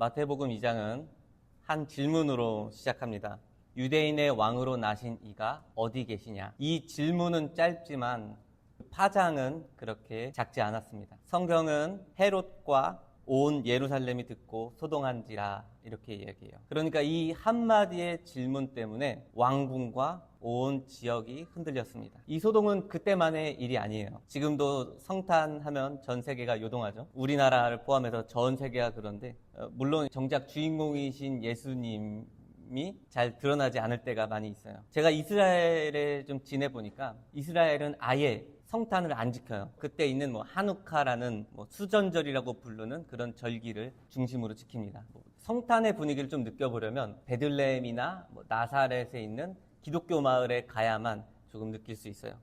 마태복음 2장은 한 질문으로 시작합니다. 유대인의 왕으로 나신 이가 어디 계시냐? 이 질문은 짧지만 파장은 그렇게 작지 않았습니다. 성경은 헤롯과 온 예루살렘이 듣고 소동한지라 이렇게 이야기해요. 그러니까 이 한마디의 질문 때문에 왕궁과 온 지역이 흔들렸습니다. 이 소동은 그때만의 일이 아니에요. 지금도 성탄하면 전 세계가 요동하죠. 우리나라를 포함해서 전 세계가 그런데 물론 정작 주인공이신 예수님이 잘 드러나지 않을 때가 많이 있어요. 제가 이스라엘에 좀 지내보니까 이스라엘은 아예 성탄을 안 지켜요. 그때 있는 하누카라는 수전절이라고 부르는 그런 절기를 중심으로 지킵니다. 성탄의 분위기를 좀 느껴보려면 베들레헴이나 나사렛에 있는 기독교 마을에 가야만 조금 느낄 수 있어요.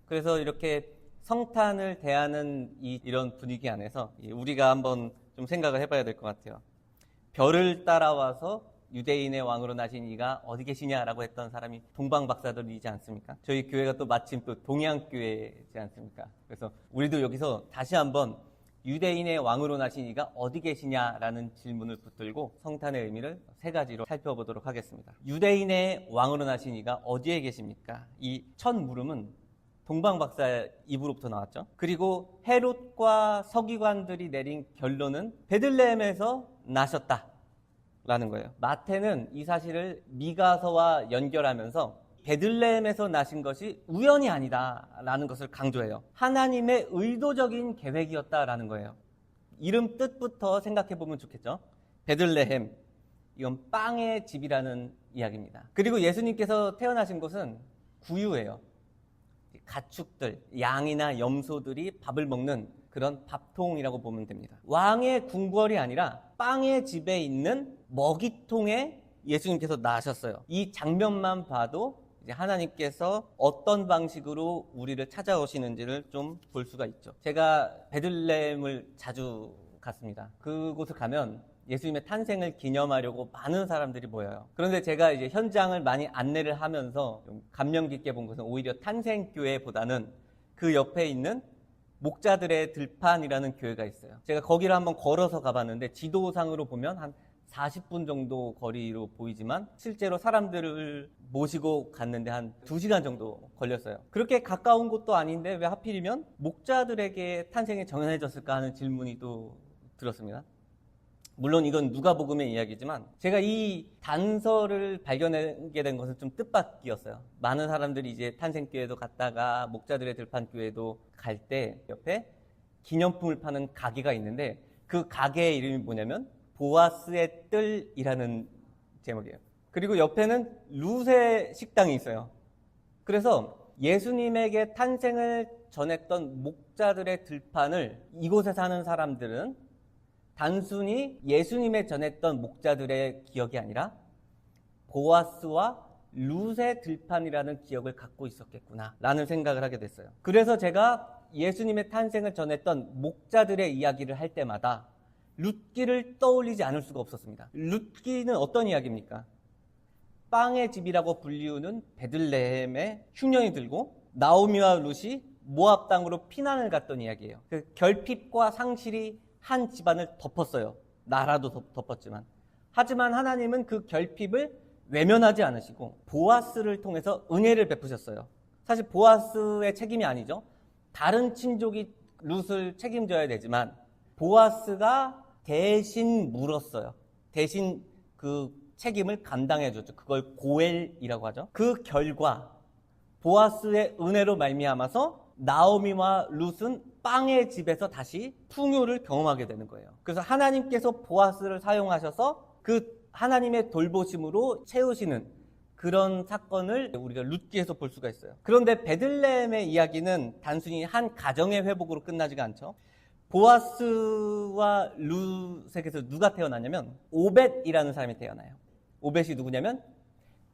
그래서 이렇게 성탄을 대하는 이런 분위기 안에서 우리가 한번 좀 생각을 해봐야 될 것 같아요. 별을 따라와서 유대인의 왕으로 나신 이가 어디 계시냐라고 했던 사람이 동방박사들이지 않습니까? 저희 교회가 또 마침 또 동양교회지 않습니까? 그래서 우리도 여기서 다시 한번 유대인의 왕으로 나신 이가 어디 계시냐라는 질문을 붙들고 성탄의 의미를 세 가지로 살펴보도록 하겠습니다. 유대인의 왕으로 나신 이가 어디에 계십니까? 이 첫 물음은 동방박사 입으로부터 나왔죠. 그리고 헤롯과 서기관들이 내린 결론은 베들레헴에서 나셨다 라는 거예요. 마태는 이 사실을 미가서와 연결하면서 베들레헴에서 나신 것이 우연이 아니다라는 것을 강조해요. 하나님의 의도적인 계획이었다라는 거예요. 이름 뜻부터 생각해 보면 좋겠죠. 베들레헴, 이건 빵의 집이라는 이야기입니다. 그리고 예수님께서 태어나신 곳은 구유예요. 가축들, 양이나 염소들이 밥을 먹는 그런 밥통이라고 보면 됩니다. 왕의 궁궐이 아니라 빵의 집에 있는 먹이통에 예수님께서 나셨어요. 이 장면만 봐도 이제 하나님께서 어떤 방식으로 우리를 찾아오시는지를 좀 볼 수가 있죠. 제가 베들레헴을 자주 갔습니다. 그곳을 가면 예수님의 탄생을 기념하려고 많은 사람들이 모여요. 그런데 제가 이제 현장을 많이 안내를 하면서 좀 감명 깊게 본 것은 오히려 탄생교회보다는 그 옆에 있는 목자들의 들판이라는 교회가 있어요. 제가 거기를 한번 걸어서 가봤는데 지도상으로 보면 한 40분 정도 거리로 보이지만 실제로 사람들을 모시고 갔는데 한 2시간 정도 걸렸어요. 그렇게 가까운 곳도 아닌데 왜 하필이면 목자들에게 탄생이 정해졌을까 하는 질문이 또 들었습니다. 물론 이건 누가복음의 이야기지만 제가 이 단서를 발견하게 된 것은 좀 뜻밖이었어요. 많은 사람들이 이제 탄생교회도 갔다가 목자들의 들판교회도 갈 때 옆에 기념품을 파는 가게가 있는데 그 가게의 이름이 뭐냐면 보아스의 뜰이라는 제목이에요. 그리고 옆에는 루세 식당이 있어요. 그래서 예수님에게 탄생을 전했던 목자들의 들판을 이곳에 사는 사람들은 단순히 예수님에 전했던 목자들의 기억이 아니라 보아스와 룻의 들판이라는 기억을 갖고 있었겠구나 라는 생각을 하게 됐어요. 그래서 제가 예수님의 탄생을 전했던 목자들의 이야기를 할 때마다 룻기를 떠올리지 않을 수가 없었습니다. 룻기는 어떤 이야기입니까? 빵의 집이라고 불리우는 베들레헴에 흉년이 들고 나오미와 룻이 모압 땅으로 피난을 갔던 이야기예요. 그 결핍과 상실이 한 집안을 덮었어요. 나라도 덮었지만. 하지만 하나님은 그 결핍을 외면하지 않으시고 보아스를 통해서 은혜를 베푸셨어요. 사실 보아스의 책임이 아니죠. 다른 친족이 룻을 책임져야 되지만 보아스가 대신 물었어요. 대신 그 책임을 감당해 줬죠. 그걸 고엘이라고 하죠. 그 결과 보아스의 은혜로 말미암아서 나오미와 룻은 빵의 집에서 다시 풍요를 경험하게 되는 거예요. 그래서 하나님께서 보아스를 사용하셔서 그 하나님의 돌보심으로 채우시는 그런 사건을 우리가 룻기에서 볼 수가 있어요. 그런데 베들레헴의 이야기는 단순히 한 가정의 회복으로 끝나지가 않죠. 보아스와 룻에게서 누가 태어나냐면 오벳이라는 사람이 태어나요. 오벳이 누구냐면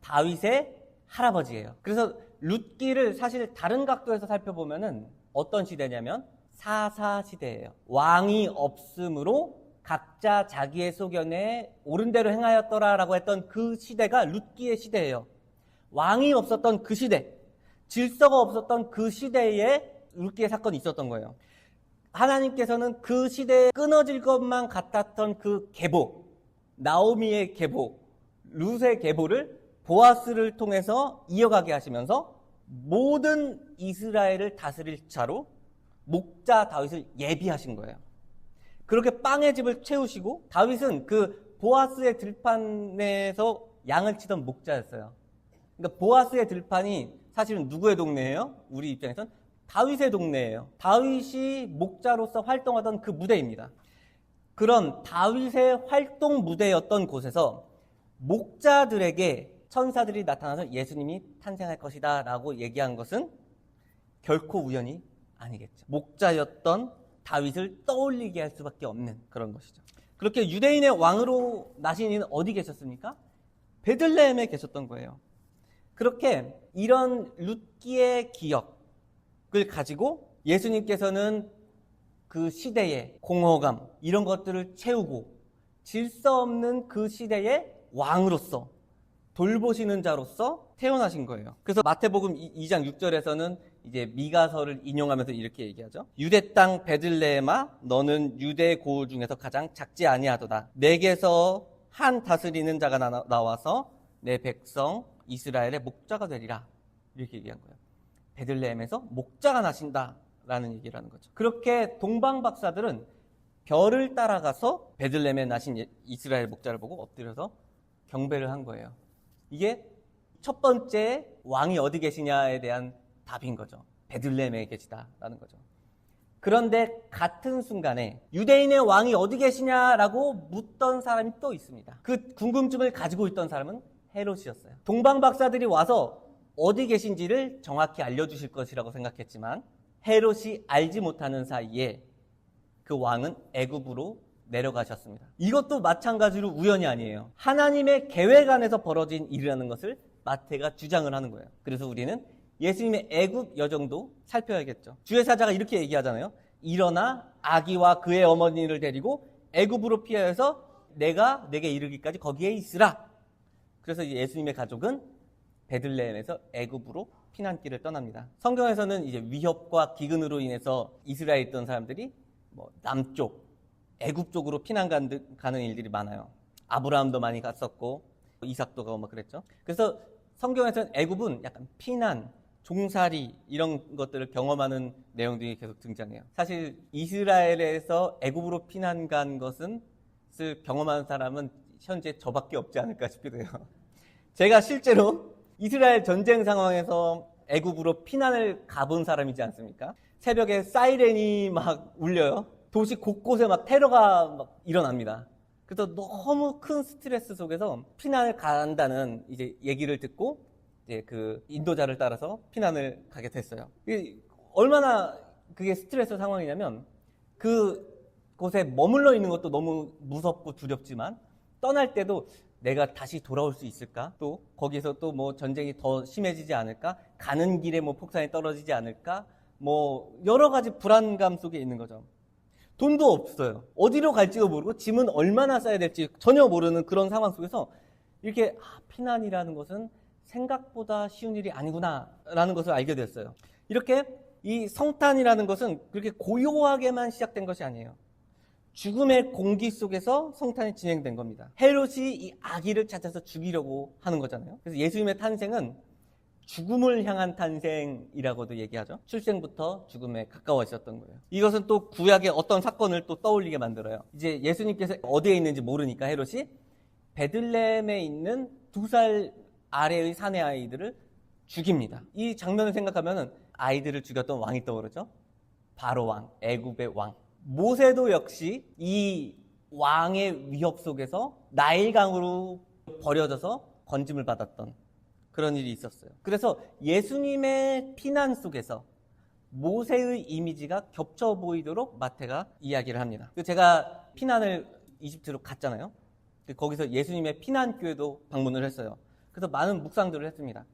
다윗의 할아버지예요. 그래서 룻기를 사실 다른 각도에서 살펴보면은 어떤 시대냐면 사사시대예요. 왕이 없으므로 각자 자기의 소견에 옳은 대로 행하였더라라고 했던 그 시대가 룻기의 시대예요. 왕이 없었던 그 시대, 질서가 없었던 그 시대에 룻기의 사건이 있었던 거예요. 하나님께서는 그 시대에 끊어질 것만 같았던 그 계보, 나오미의 계보, 룻의 계보를 보아스를 통해서 이어가게 하시면서 모든 이스라엘을 다스릴 자로 목자 다윗을 예비하신 거예요. 그렇게 빵의 집을 채우시고, 다윗은 그 보아스의 들판에서 양을 치던 목자였어요. 그러니까 보아스의 들판이 사실은 누구의 동네예요? 우리 입장에선 다윗의 동네예요. 다윗이 목자로서 활동하던 그 무대입니다. 그런 다윗의 활동 무대였던 곳에서 목자들에게 천사들이 나타나서 예수님이 탄생할 것이다 라고 얘기한 것은 결코 우연이 아니겠죠. 목자였던 다윗을 떠올리게 할 수밖에 없는 그런 것이죠. 그렇게 유대인의 왕으로 나신 이는 어디 계셨습니까? 베들레헴에 계셨던 거예요. 그렇게 이런 룻기의 기억을 가지고 예수님께서는 그 시대의 공허감, 이런 것들을 채우고 질서 없는 그 시대의 왕으로서 돌보시는 자로서 태어나신 거예요. 그래서 마태복음 2장 6절에서는 이제 미가서를 인용하면서 이렇게 얘기하죠. 유대 땅 베들레헴아, 너는 유대 고을 중에서 가장 작지 아니하도다. 내게서 한 다스리는 자가 나와서 내 백성 이스라엘의 목자가 되리라. 이렇게 얘기한 거예요. 베들레헴에서 목자가 나신다라는 얘기를 하는 거죠. 그렇게 동방 박사들은 별을 따라가서 베들레헴에 나신 이스라엘 목자를 보고 엎드려서 경배를 한 거예요. 이게 첫 번째 왕이 어디 계시냐에 대한 답인 거죠. 베들레헴에 계시다라는 거죠. 그런데 같은 순간에 유대인의 왕이 어디 계시냐라고 묻던 사람이 또 있습니다. 그 궁금증을 가지고 있던 사람은 헤롯이었어요. 동방 박사들이 와서 어디 계신지를 정확히 알려주실 것이라고 생각했지만 헤롯이 알지 못하는 사이에 그 왕은 애굽으로 내려가셨습니다. 이것도 마찬가지로 우연이 아니에요. 하나님의 계획 안에서 벌어진 일이라는 것을 마태가 주장을 하는 거예요. 그래서 우리는 예수님의 애굽 여정도 살펴야겠죠. 주의 사자가 이렇게 얘기하잖아요. 일어나 아기와 그의 어머니를 데리고 애굽으로 피하여서 내가 내게 이르기까지 거기에 있으라. 그래서 예수님의 가족은 베들레헴에서 애굽으로 피난길을 떠납니다. 성경에서는 이제 위협과 기근으로 인해서 이스라엘에 있던 사람들이 남쪽 애굽 쪽으로 피난 가는 일들이 많아요. 아브라함도 많이 갔었고 이삭도 가고 막 그랬죠. 그래서 성경에서는 애굽은 약간 피난, 종살이 이런 것들을 경험하는 내용들이 계속 등장해요. 사실 이스라엘에서 애굽으로 피난 간 것을 경험한 사람은 현재 저밖에 없지 않을까 싶기도 해요. 제가 실제로 이스라엘 전쟁 상황에서 애굽으로 피난을 가본 사람이지 않습니까? 새벽에 사이렌이 막 울려요. 도시 곳곳에 막 테러가 막 일어납니다. 그래서 너무 큰 스트레스 속에서 피난을 간다는 이제 얘기를 듣고 이제 그 인도자를 따라서 피난을 가게 됐어요. 얼마나 그게 스트레스 상황이냐면 그곳에 머물러 있는 것도 너무 무섭고 두렵지만 떠날 때도 내가 다시 돌아올 수 있을까? 또 거기서 또 뭐 전쟁이 더 심해지지 않을까? 가는 길에 뭐 폭탄이 떨어지지 않을까? 뭐 여러 가지 불안감 속에 있는 거죠. 돈도 없어요. 어디로 갈지도 모르고 짐은 얼마나 싸야 될지 전혀 모르는 그런 상황 속에서 이렇게 피난이라는 것은 생각보다 쉬운 일이 아니구나라는 것을 알게 됐어요. 이렇게 이 성탄이라는 것은 그렇게 고요하게만 시작된 것이 아니에요. 죽음의 공기 속에서 성탄이 진행된 겁니다. 헤롯이 이 아기를 찾아서 죽이려고 하는 거잖아요. 그래서 예수님의 탄생은 죽음을 향한 탄생이라고도 얘기하죠. 출생부터 죽음에 가까워지셨던 거예요. 이것은 또 구약의 어떤 사건을 또 떠올리게 만들어요. 이제 예수님께서 어디에 있는지 모르니까 헤롯이 베들레헴에 있는 2살 아래의 사내 아이들을 죽입니다. 이 장면을 생각하면 아이들을 죽였던 왕이 떠오르죠. 바로 왕, 애굽의 왕. 모세도 역시 이 왕의 위협 속에서 나일강으로 버려져서 건짐을 받았던 그런 일이 있었어요. 그래서 예수님의 피난 속에서 모세의 이미지가 겹쳐 보이도록 마태가 이야기를 합니다. 제가 피난을 이집트로 갔잖아요. 거기서 예수님의 피난교회도 방문을 했어요. 그래서 많은 묵상들을 했습니다.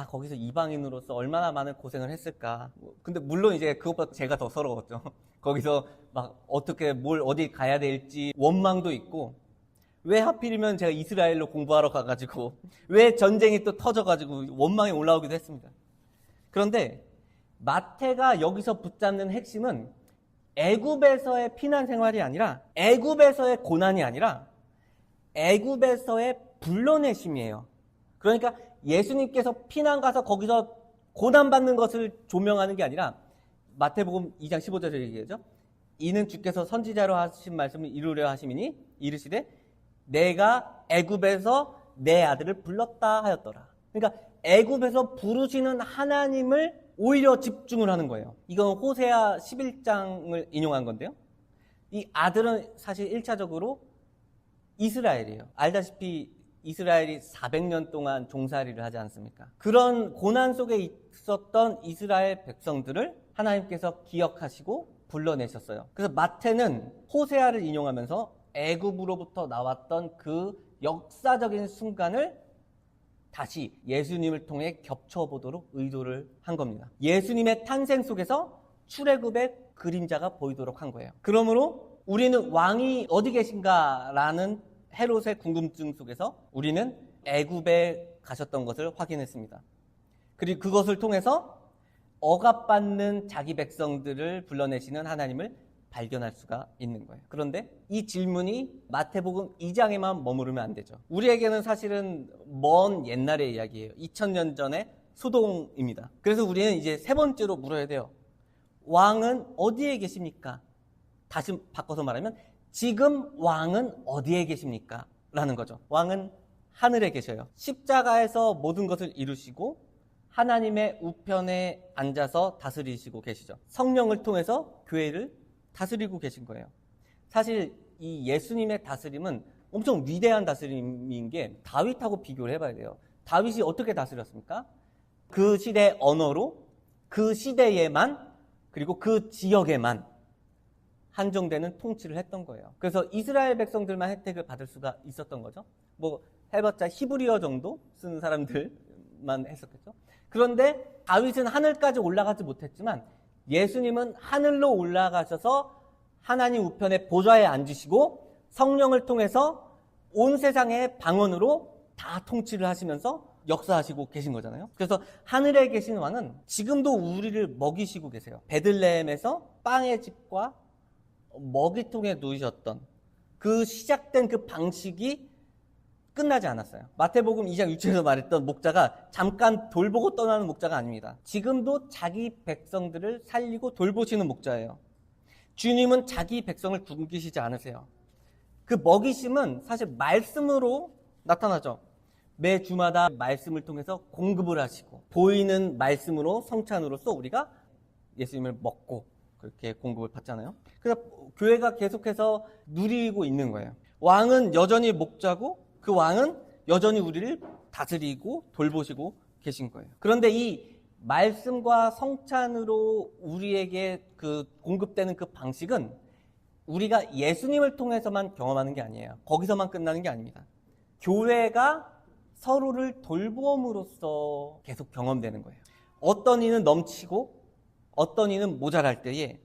거기서 이방인으로서 얼마나 많은 고생을 했을까. 근데 물론 이제 그것보다 제가 더 서러웠죠. 거기서 막 어떻게 어디 가야 될지 원망도 있고, 왜 하필이면 제가 이스라엘로 공부하러 가가지고, 왜 전쟁이 또 터져가지고 원망이 올라오기도 했습니다. 그런데 마태가 여기서 붙잡는 핵심은 애굽에서의 피난 생활이 아니라, 애굽에서의 고난이 아니라 애굽에서의 불러내심이에요. 그러니까 예수님께서 피난 가서 거기서 고난받는 것을 조명하는 게 아니라 마태복음 2장 15절에 얘기하죠. 이는 주께서 선지자로 하신 말씀을 이루려 하심이니 이르시되 내가 애굽에서 내 아들을 불렀다 하였더라. 그러니까 애굽에서 부르시는 하나님을 오히려 집중을 하는 거예요. 이건 호세아 11장을 인용한 건데요. 이 아들은 사실 1차적으로 이스라엘이에요. 알다시피 이스라엘이 400년 동안 종살이를 하지 않습니까? 그런 고난 속에 있었던 이스라엘 백성들을 하나님께서 기억하시고 불러내셨어요. 그래서 마태는 호세아를 인용하면서 애굽으로부터 나왔던 그 역사적인 순간을 다시 예수님을 통해 겹쳐보도록 의도를 한 겁니다. 예수님의 탄생 속에서 출애굽의 그림자가 보이도록 한 거예요. 그러므로 우리는 왕이 어디 계신가라는 헤롯의 궁금증 속에서 우리는 애굽에 가셨던 것을 확인했습니다. 그리고 그것을 통해서 억압받는 자기 백성들을 불러내시는 하나님을 발견할 수가 있는 거예요. 그런데 이 질문이 마태복음 2장에만 머무르면 안 되죠. 우리에게는 사실은 먼 옛날의 이야기예요. 2000년 전의 소동입니다. 그래서 우리는 이제 세 번째로 물어야 돼요. 왕은 어디에 계십니까? 다시 바꿔서 말하면 지금 왕은 어디에 계십니까? 라는 거죠. 왕은 하늘에 계셔요. 십자가에서 모든 것을 이루시고 하나님의 우편에 앉아서 다스리시고 계시죠. 성령을 통해서 교회를 다스리고 계신 거예요. 사실 이 예수님의 다스림은 엄청 위대한 다스림인 게 다윗하고 비교를 해봐야 돼요. 다윗이 어떻게 다스렸습니까? 그 시대의 언어로 그 시대에만 그리고 그 지역에만 한정되는 통치를 했던 거예요. 그래서 이스라엘 백성들만 혜택을 받을 수가 있었던 거죠. 뭐 해봤자 히브리어 정도 쓰는 사람들만 했었겠죠. 그런데 다윗은 하늘까지 올라가지 못했지만 예수님은 하늘로 올라가셔서 하나님 우편의 보좌에 앉으시고 성령을 통해서 온 세상의 방언으로 다 통치를 하시면서 역사하시고 계신 거잖아요. 그래서 하늘에 계신 왕은 지금도 우리를 먹이시고 계세요. 베들레헴에서 빵의 집과 먹이통에 누이셨던 그 시작된 그 방식이 끝나지 않았어요. 마태복음 2장 6절에서 말했던 목자가 잠깐 돌보고 떠나는 목자가 아닙니다. 지금도 자기 백성들을 살리고 돌보시는 목자예요. 주님은 자기 백성을 굶기시지 않으세요. 그 먹이심은 사실 말씀으로 나타나죠. 매 주마다 말씀을 통해서 공급을 하시고 보이는 말씀으로 성찬으로서 우리가 예수님을 먹고 그렇게 공급을 받잖아요. 그래서 교회가 계속해서 누리고 있는 거예요. 왕은 여전히 목자고 그 왕은 여전히 우리를 다스리고 돌보시고 계신 거예요. 그런데 이 말씀과 성찬으로 우리에게 그 공급되는 그 방식은 우리가 예수님을 통해서만 경험하는 게 아니에요. 거기서만 끝나는 게 아닙니다. 교회가 서로를 돌봄으로써 계속 경험되는 거예요. 어떤 이는 넘치고 어떤 이는 모자랄 때에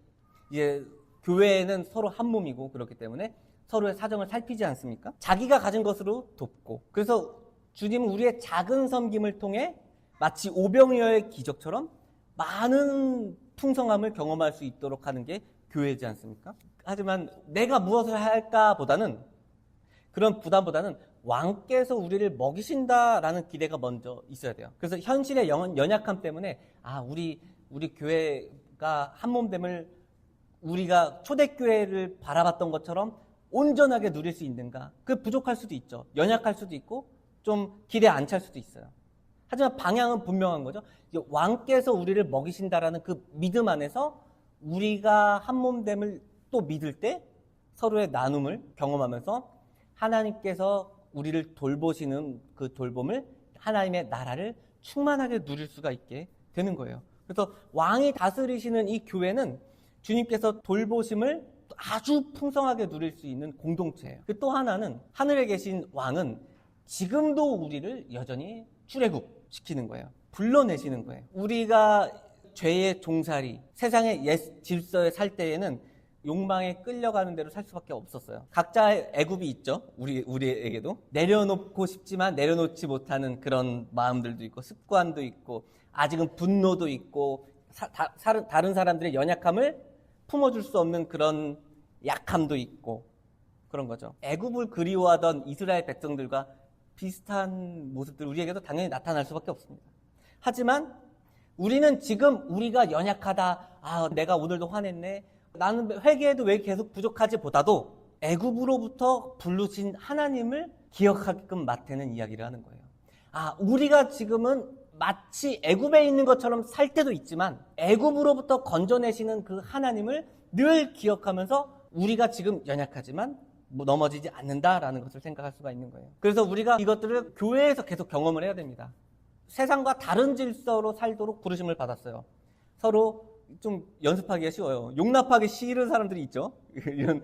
이제 교회에는 서로 한 몸이고 그렇기 때문에 서로의 사정을 살피지 않습니까? 자기가 가진 것으로 돕고 그래서 주님은 우리의 작은 섬김을 통해 마치 오병이어의 기적처럼 많은 풍성함을 경험할 수 있도록 하는 게 교회이지 않습니까? 하지만 내가 무엇을 할까 보다는 그런 부담보다는 왕께서 우리를 먹이신다라는 기대가 먼저 있어야 돼요. 그래서 현실의 연약함 때문에 우리 교회가 한 몸됨을 우리가 초대교회를 바라봤던 것처럼 온전하게 누릴 수 있는가? 그 부족할 수도 있죠. 연약할 수도 있고 좀 기대 안 찰 수도 있어요. 하지만 방향은 분명한 거죠. 왕께서 우리를 먹이신다라는 그 믿음 안에서 우리가 한 몸됨을 또 믿을 때 서로의 나눔을 경험하면서 하나님께서 우리를 돌보시는 그 돌봄을 하나님의 나라를 충만하게 누릴 수가 있게 되는 거예요. 그래서 왕이 다스리시는 이 교회는 주님께서 돌보심을 아주 풍성하게 누릴 수 있는 공동체예요. 또 하나는 하늘에 계신 왕은 지금도 우리를 여전히 출애굽시키는 거예요. 불러내시는 거예요. 우리가 죄의 종살이, 세상의 옛 질서에 살 때에는 욕망에 끌려가는 대로 살 수밖에 없었어요. 각자의 애굽이 있죠. 우리에게도. 내려놓고 싶지만 내려놓지 못하는 그런 마음들도 있고 습관도 있고 아직은 분노도 있고 다른 사람들의 연약함을 품어줄 수 없는 그런 약함도 있고 그런 거죠. 애굽을 그리워하던 이스라엘 백성들과 비슷한 모습들 우리에게도 당연히 나타날 수밖에 없습니다. 하지만 우리는 지금 우리가 연약하다, 내가 오늘도 화냈네, 나는 회개해도 왜 계속 부족하지 보다도 애굽으로부터 부르신 하나님을 기억하게끔 마태는 이야기를 하는 거예요. 우리가 지금은 마치 애굽에 있는 것처럼 살 때도 있지만 애굽으로부터 건져내시는 그 하나님을 늘 기억하면서 우리가 지금 연약하지만 넘어지지 않는다라는 것을 생각할 수가 있는 거예요. 그래서 우리가 이것들을 교회에서 계속 경험을 해야 됩니다. 세상과 다른 질서로 살도록 부르심을 받았어요. 서로 좀 연습하기가 쉬워요. 용납하기 싫은 사람들이 있죠. 이런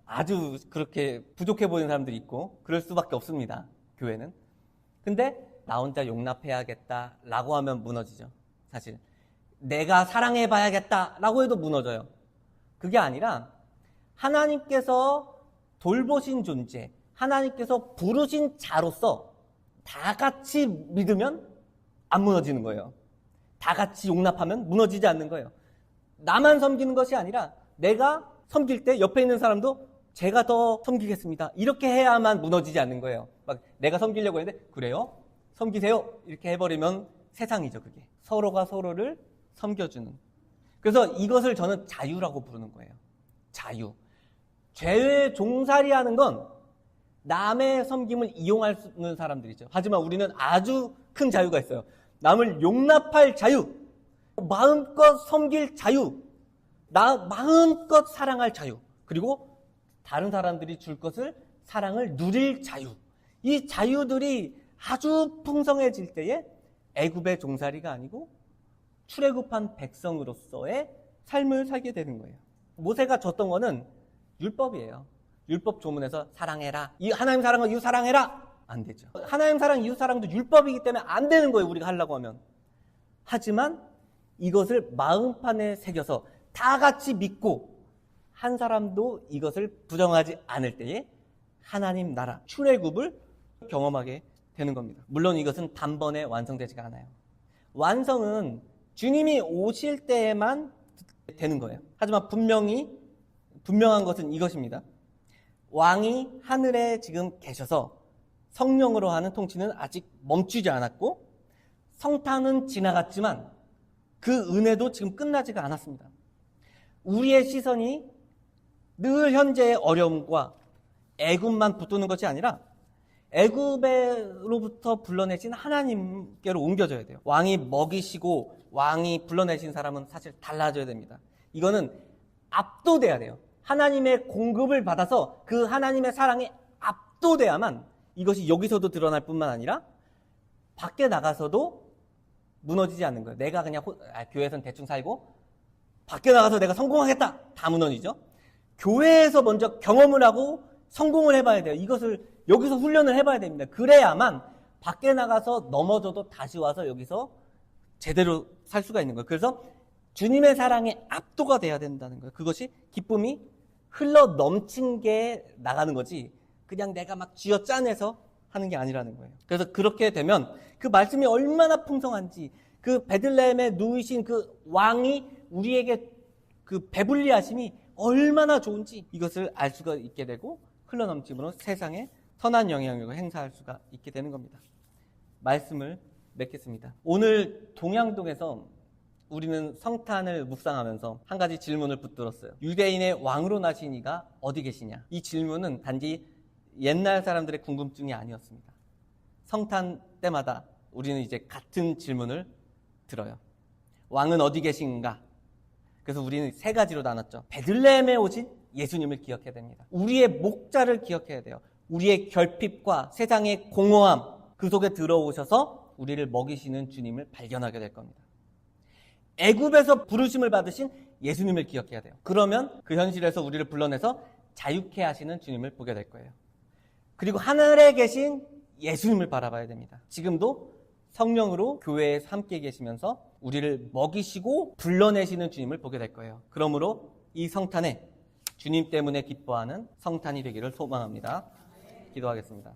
아주 그렇게 부족해 보이는 사람들이 있고 그럴 수밖에 없습니다. 교회는. 근데 나 혼자 용납해야겠다라고 하면 무너지죠. 사실 내가 사랑해봐야겠다라고 해도 무너져요. 그게 아니라 하나님께서 돌보신 존재, 하나님께서 부르신 자로서 다 같이 믿으면 안 무너지는 거예요. 다 같이 용납하면 무너지지 않는 거예요. 나만 섬기는 것이 아니라 내가 섬길 때 옆에 있는 사람도 제가 더 섬기겠습니다. 이렇게 해야만 무너지지 않는 거예요. 막 내가 섬기려고 했는데 그래요? 섬기세요. 이렇게 해버리면 세상이죠. 그게. 서로가 서로를 섬겨주는. 그래서 이것을 저는 자유라고 부르는 거예요. 자유. 죄의 종살이하는 건 남의 섬김을 이용하는 사람들이죠. 하지만 우리는 아주 큰 자유가 있어요. 남을 용납할 자유, 마음껏 섬길 자유, 마음껏 사랑할 자유, 그리고 다른 사람들이 줄 것을 사랑을 누릴 자유. 이 자유들이 아주 풍성해질 때에 애굽의 종살이가 아니고 출애굽한 백성으로서의 삶을 살게 되는 거예요. 모세가 줬던 거는 율법이에요. 율법 조문에서 사랑해라. 이 하나님 사랑은 이웃 사랑해라. 안 되죠. 하나님 사랑, 이웃 사랑도 율법이기 때문에 안 되는 거예요. 우리가 하려고 하면. 하지만 이것을 마음판에 새겨서 다 같이 믿고 한 사람도 이것을 부정하지 않을 때에 하나님 나라, 출애굽을 경험하게 되는 겁니다. 물론 이것은 단번에 완성되지가 않아요. 완성은 주님이 오실 때에만 되는 거예요. 하지만 분명한 것은 이것입니다. 왕이 하늘에 지금 계셔서 성령으로 하는 통치는 아직 멈추지 않았고 성탄은 지나갔지만 그 은혜도 지금 끝나지가 않았습니다. 우리의 시선이 늘 현재의 어려움과 애굽만 붙드는 것이 아니라 애굽으로부터 불러내신 하나님께로 옮겨져야 돼요. 왕이 먹이시고 왕이 불러내신 사람은 사실 달라져야 됩니다. 이거는 압도돼야 돼요. 하나님의 공급을 받아서 그 하나님의 사랑에 압도돼야만 이것이 여기서도 드러날 뿐만 아니라 밖에 나가서도 무너지지 않는 거예요. 내가 그냥 교회에서는 대충 살고 밖에 나가서 내가 성공하겠다. 다 무너지죠. 교회에서 먼저 경험을 하고 성공을 해봐야 돼요. 이것을 여기서 훈련을 해봐야 됩니다. 그래야만 밖에 나가서 넘어져도 다시 와서 여기서 제대로 살 수가 있는 거예요. 그래서 주님의 사랑에 압도가 돼야 된다는 거예요. 그것이 기쁨이 흘러 넘친 게 나가는 거지 그냥 내가 막 쥐어짜내서 하는 게 아니라는 거예요. 그래서 그렇게 되면 그 말씀이 얼마나 풍성한지 그 베들레헴에 누이신 그 왕이 우리에게 그 배불리하심이 얼마나 좋은지 이것을 알 수가 있게 되고 흘러넘침으로 세상에 선한 영향력을 행사할 수가 있게 되는 겁니다. 말씀을 맺겠습니다. 오늘 동양동에서 우리는 성탄을 묵상하면서 한 가지 질문을 붙들었어요. 유대인의 왕으로 나신 이가 어디 계시냐? 이 질문은 단지 옛날 사람들의 궁금증이 아니었습니다. 성탄 때마다 우리는 이제 같은 질문을 들어요. 왕은 어디 계신가? 그래서 우리는 세 가지로 나눴죠. 베들레헴에 오신 예수님을 기억해야 됩니다. 우리의 목자를 기억해야 돼요. 우리의 결핍과 세상의 공허함 그 속에 들어오셔서 우리를 먹이시는 주님을 발견하게 될 겁니다. 애굽에서 부르심을 받으신 예수님을 기억해야 돼요. 그러면 그 현실에서 우리를 불러내서 자유케 하시는 주님을 보게 될 거예요. 그리고 하늘에 계신 예수님을 바라봐야 됩니다. 지금도 성령으로 교회에 함께 계시면서 우리를 먹이시고 불러내시는 주님을 보게 될 거예요. 그러므로 이 성탄에 주님 때문에 기뻐하는 성탄이 되기를 소망합니다. 기도하겠습니다.